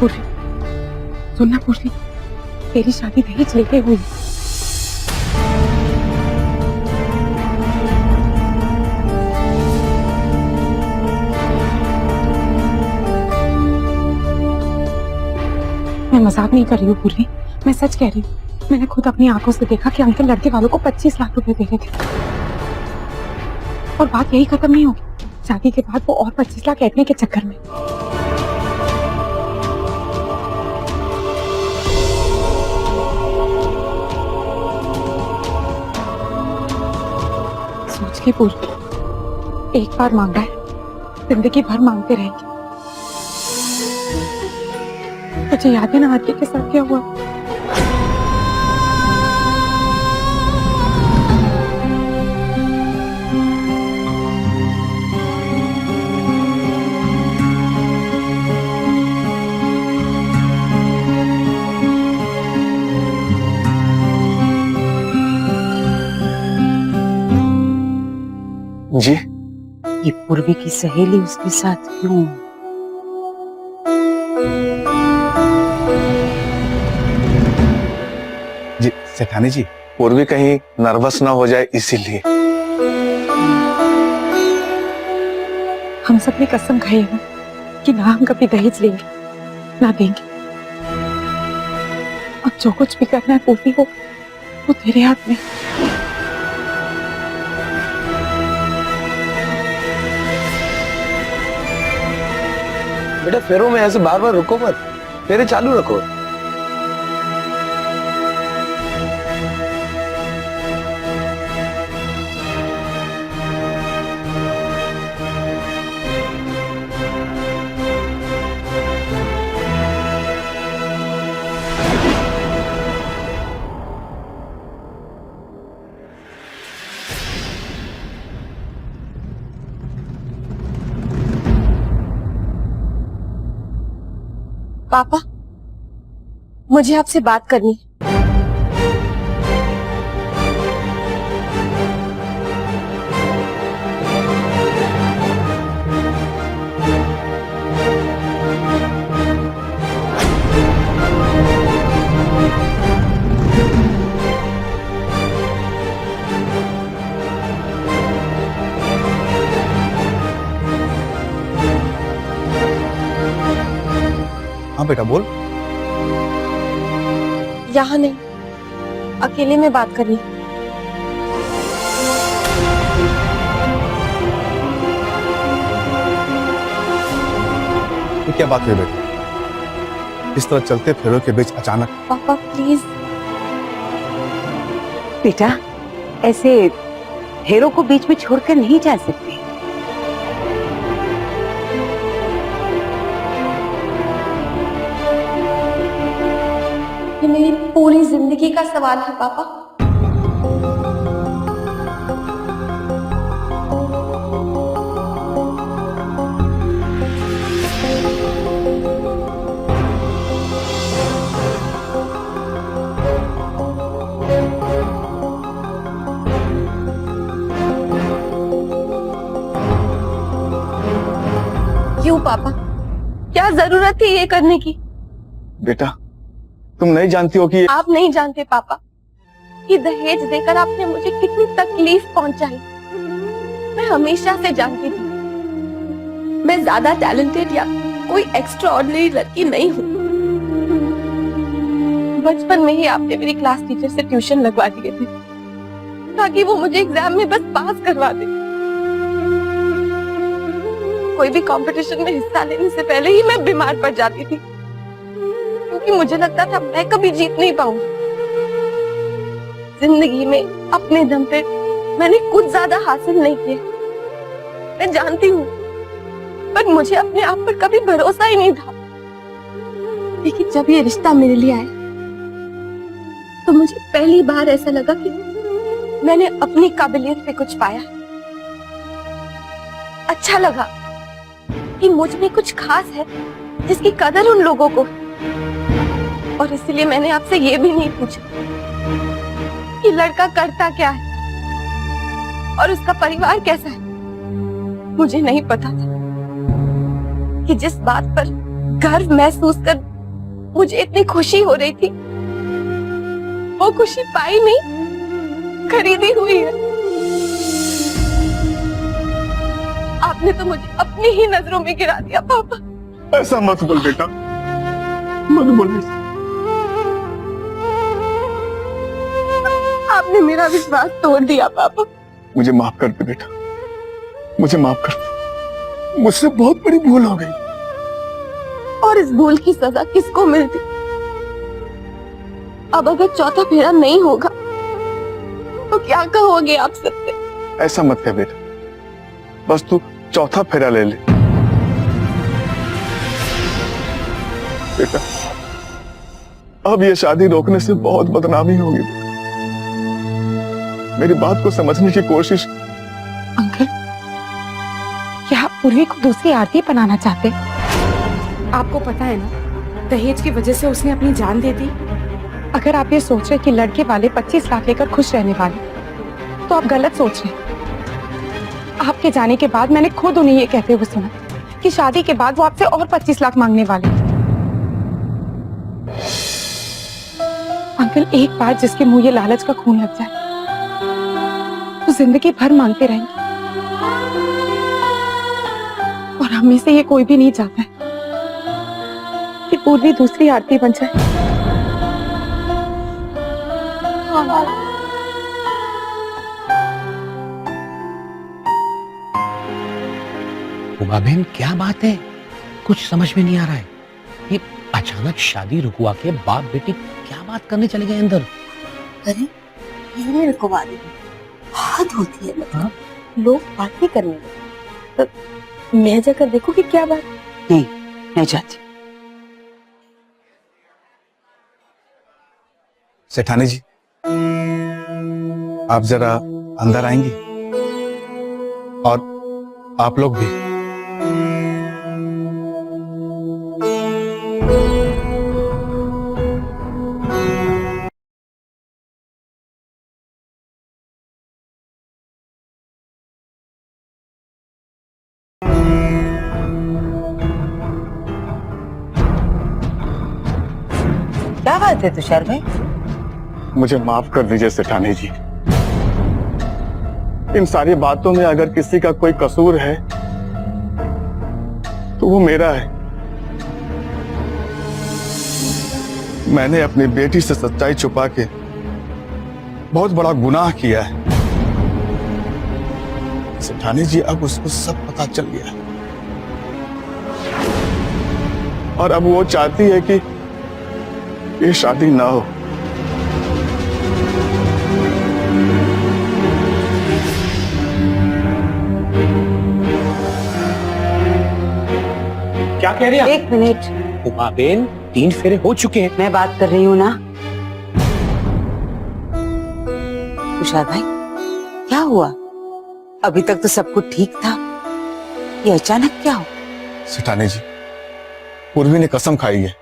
पूर्वी, सुनना पूर्वी, तेरी शादी दहेज लेके हुई। मैं मजाक नहीं कर रही हूँ पूर्वी, मैं सच कह रही हूँ। मैंने खुद अपनी आंखों से देखा कि अंकल लड़के वालों को 25 लाख रुपए दे रहे थे, और बात यही खत्म नहीं होगी। शादी के बाद वो और 25 लाख ऐंठने के चक्कर में। सोच के पूर्वी, एक बार मांगा है, जिंदगी भर मांगते रहेंगे। मुझे याद है ना आरके के साथ क्या हुआ। जी, ये पूर्वी की सहेली उसके साथ क्यों? जी सेठानी जी, पूर्वी कहीं नर्वस ना हो जाए इसीलिए। हम सब ने कसम खाई है ना कि ना हम कभी दहेज लेंगे, ना देंगे। और जो कुछ भी करना है पूर्वी को, वो तेरे हाथ में। बेटा फेरों में ऐसे बार बार रुको मत, फेरे चालू रखो। पापा, मुझे आपसे बात करनी है। हाँ बेटा बोल। यहाँ नहीं, अकेले में बात करनी। ये क्या बात हुई बेटा? इस तरह चलते फेरों के बीच अचानक? पापा प्लीज। बेटा, ऐसे फेरों को बीच में छोड़कर नहीं जा सकते। ये मेरी पूरी जिंदगी का सवाल है पापा। क्यों पापा, क्या जरूरत थी ये करने की? बेटा तुम नहीं जानती हो कि आप नहीं जानते पापा कि दहेज देकर आपने मुझे कितनी तकलीफ पहुंचाई। मैं हमेशा से जानती थी मैं ज्यादा टैलेंटेड या कोई एक्स्ट्रा ऑर्डिनरी लड़की नहीं हूँ। बचपन में ही आपने मेरी क्लास टीचर से ट्यूशन लगवा दिए थे ताकि वो मुझे एग्जाम में बस पास करवा दे। कोई भी कंपटीशन में हिस्सा लेने से पहले ही मैं बीमार पड़ जाती थी क्योंकि मुझे लगता था मैं कभी जीत नहीं पाऊंगी। जिंदगी में अपने दम पे मैंने कुछ ज्यादा हासिल नहीं किया, मैं जानती हूँ, पर मुझे अपने आप पर कभी भरोसा ही नहीं था। लेकिन जब ये रिश्ता मेरे लिए आया तो मुझे पहली बार ऐसा लगा कि मैंने अपनी काबिलियत पे कुछ पाया। अच्छा लगा कि मुझ में कुछ खास है जिसकी कदर उन लोगों को। और इसलिए मैंने आपसे ये भी नहीं पूछा कि लड़का करता क्या है और उसका परिवार कैसा है। मुझे नहीं पता था कि जिस बात पर गर्व महसूस कर मुझे इतनी खुशी हो रही थी, वो खुशी पाई नहीं, खरीदी हुई है। आपने तो मुझे अपनी ही नजरों में गिरा दिया पापा। ऐसा मत बोल बेटा, मत बोल। आपने मेरा विश्वास तोड़ दिया पापा। मुझे माफ कर दे बेटा, मुझे माफ कर दे, मुझसे बहुत बड़ी भूल हो गई। और इस भूल की सजा किसको मिलती? अब अगर चौथा फेरा नहीं होगा तो क्या कहोगे आप सबसे? ऐसा मत कह बेटा, बस तू चौथा फेरा ले ले। बेटा, अब ये शादी रोकने से बहुत बदनामी होगी। मेरी बात को समझने की कोशिश। अंकल, क्या आप पूर्वी को दूसरी आरती बनाना चाहते? आपको पता है ना, दहेज की वजह से उसने अपनी जान दे दी। अगर आप ये सोच रहे कि लड़के वाले 25 लाख लेकर खुश रहने वाले, तो आप गलत सोच रहे। आपके जाने के बाद मैंने खुद उन्हें ये कहते हुए सुना कि शादी के बाद वो आपसे और 25 लाख मांगने वाले। अंकल, एक बार जिसके मुंह ये लालच का खून लग जाए, तो जिंदगी भर मांगते रहेंगे। और हम में से ये कोई भी नहीं चाहता है कि पूर्वी दूसरी आरती बन जाए। उमा बहन, क्या बात है? कुछ समझ में नहीं आ रहा है। ये अचानक शादी रुकवा के बाप बेटी क्या बात करने चले गए अंदर? अरे ये रुकवा दी, हाथ होती है ना, लोग बातें करने लगे। तो मैं जाकर देखो कि क्या बात। नहीं, मैं जाती। सेठानी जी, आप जरा अंदर आएंगी? और आप लोग भी। क्या बात है तुषार भाई? मुझे माफ कर दीजिए सेठानी जी। इन सारी बातों में अगर किसी का कोई कसूर है तो वो मेरा है। मैंने अपनी बेटी से सच्चाई छुपा के बहुत बड़ा गुनाह किया है। सेठानी जी, अब उसको सब पता चल गया है और अब वो चाहती है कि ये शादी ना हो। क्या कह रही है? एक मिनट, उमा बहन, 3 फेरे हो चुके हैं। मैं बात कर रही हूँ ना। तुषार भाई, क्या हुआ? अभी तक तो सब कुछ ठीक था, ये अचानक क्या हो? सेठानी जी, पूर्वी ने कसम खाई है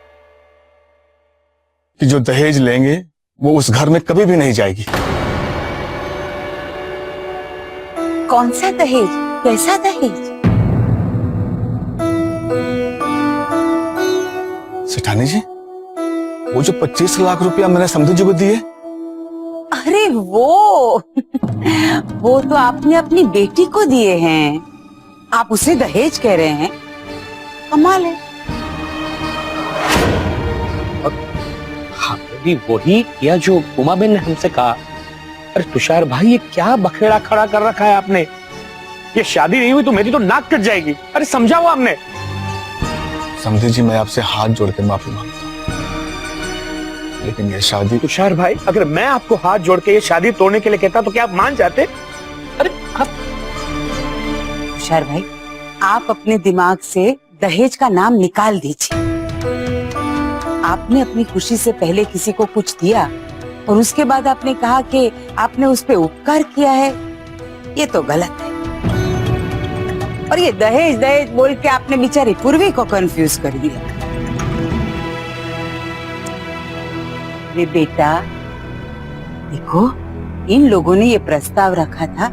कि जो दहेज लेंगे वो उस घर में कभी भी नहीं जाएगी। कौन सा दहेज? कैसा दहेज? सेठानी जी, वो जो 25 लाख रुपया मैंने समधी जी को दिए। अरे वो तो आपने अपनी बेटी को दिए हैं, आप उसे दहेज कह रहे हैं? कमाल है। भी वही किया जो उमा बहन ने हमसे कहा। अरे तुषार भाई, ये क्या बखेड़ा खड़ा कर रखा है आपने? ये शादी नहीं हुई तो मेरी तो नाक कट जाएगी। अरे समझाओ आपने। समधी जी, मैं आपसे हाथ जोड़ के माफी मांगता हूँ, लेकिन ये शादी। तुषार भाई, अगर मैं आपको हाथ जोड़ के ये शादी तोड़ने के लिए कहता तो क्या आप मान जाते? अरे आप... तुषार भाई, आप अपने दिमाग से दहेज का नाम निकाल दीजिए। आपने अपनी खुशी से पहले किसी को कुछ दिया और उसके बाद आपने कहा कि आपने उस पे उपकार किया है, ये तो गलत है। और ये दहेज दहेज बोल के आपने बेचारी पूर्वी को कंफ्यूज कर दिया। रे बेटा, देखो, इन लोगों ने ये प्रस्ताव रखा था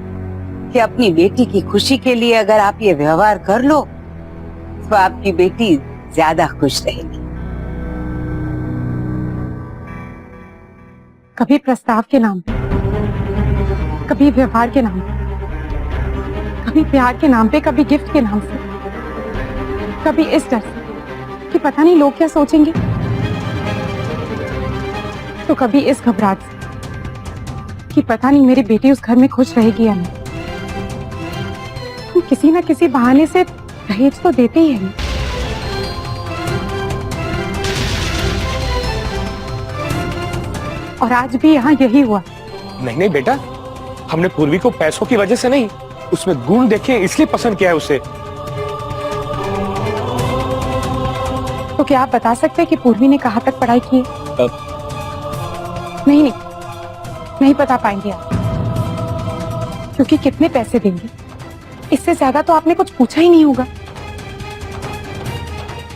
कि अपनी बेटी की खुशी के लिए अगर आप ये व्यवहार कर लो तो आपकी बेटी ज्यादा खुश रहेगी। कभी प्रस्ताव के नाम पे, कभी व्यवहार के नाम पे, कभी प्यार के नाम पे, कभी गिफ्ट के नाम से, कभी इस डर से कि पता नहीं लोग क्या सोचेंगे, तो कभी इस घबराहट से कि पता नहीं मेरी बेटी उस घर में खुश रहेगी या नहीं। तुम किसी ना किसी बहाने से दहेज तो देते ही हैं। और आज भी यहाँ यही हुआ। नहीं नहीं बेटा, हमने पूर्वी को पैसों की वजह से नहीं, उसमें गुण देखे इसलिए पसंद किया है उसे। तो क्या आप बता सकते हैं कि पूर्वी ने कहाँ तक पढ़ाई की है? नहीं, नहीं बता पाएंगे आप, क्योंकि कितने पैसे देंगे इससे ज्यादा तो आपने कुछ पूछा ही नहीं होगा।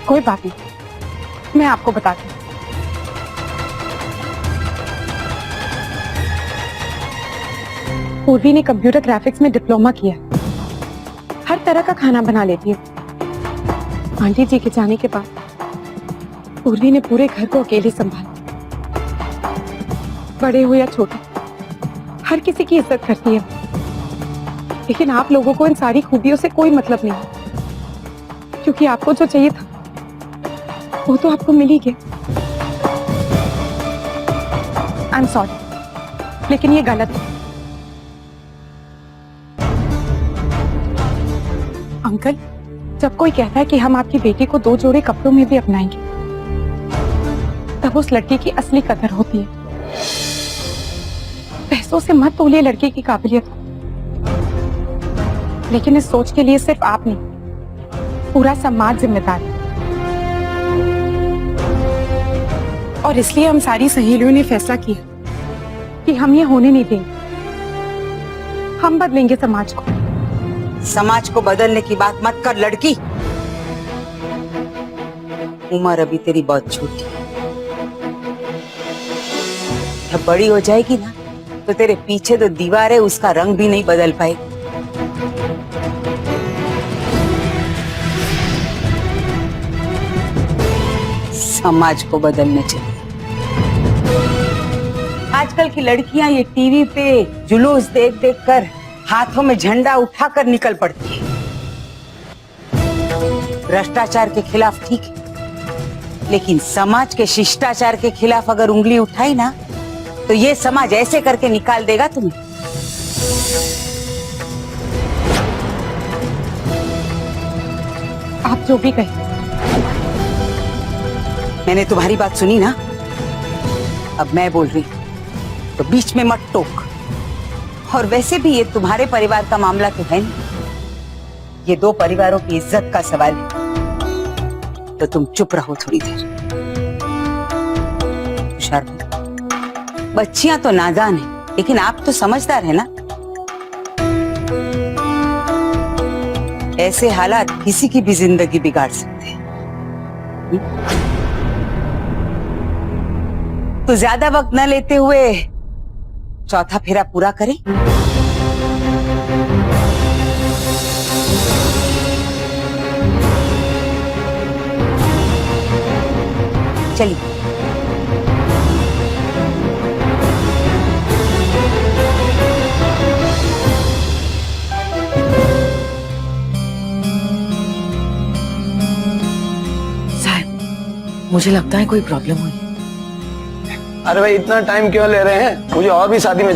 कोई बात नहीं, मैं आपको बताती हूँ। पूर्वी ने कंप्यूटर ग्राफिक्स में डिप्लोमा किया, हर तरह का खाना बना लेती है। आंटी जी के जाने के बाद पूर्वी ने पूरे घर को अकेले संभाला, बड़े हो या छोटे, हर किसी की इज्जत करती है। लेकिन आप लोगों को इन सारी खूबियों से कोई मतलब नहीं है, क्योंकि आपको जो चाहिए था वो तो आपको मिल ही गया। आई एम सॉरी, लेकिन ये गलत है। अंकल, जब कोई कहता है कि हम आपकी बेटी को 2 जोड़े कपड़ों में भी अपनाएंगे, तब उस लड़की की असली कदर होती है। पैसों से मत तोलिए लड़की की काबिलियत को। लेकिन इस सोच के लिए सिर्फ आप नहीं, पूरा समाज जिम्मेदार है। और इसलिए हम सारी सहेलियों ने फैसला किया कि हम ये होने नहीं देंगे। हम बदलेंगे समाज को। समाज को बदलने की बात मत कर लड़की, उम्र अभी तेरी बहुत छोटी है। जब बड़ी हो जाएगी ना, तो तेरे पीछे जो दीवार है उसका रंग भी नहीं बदल पाएगी। समाज को बदलने चाहिए। आजकल की लड़कियां ये टीवी पे जुलूस देख देख कर हाथों में झंडा उठाकर निकल पड़ती है। भ्रष्टाचार के खिलाफ ठीक है, लेकिन समाज के शिष्टाचार के खिलाफ अगर उंगली उठाई ना, तो ये समाज ऐसे करके निकाल देगा तुम्हें। आप जो भी कहें। मैंने तुम्हारी बात सुनी ना, अब मैं बोल रही, तो बीच में मत टोक। और वैसे भी ये तुम्हारे परिवार का मामला तो है नहीं, ये 2 परिवारों की इज्जत का सवाल है। तो तुम चुप रहो थोड़ी देर। तुषार, बच्चियां तो नादान है, लेकिन आप तो समझदार है ना। ऐसे हालात किसी की भी जिंदगी बिगाड़ सकते हैं। तो ज्यादा वक्त न लेते हुए चौथा फेरा पूरा करें। चलिए। साहब, मुझे लगता है कोई प्रॉब्लम हुई। अरे भाई इतना टाइम क्यों ले रहे हैं? मुझे और भी शादी में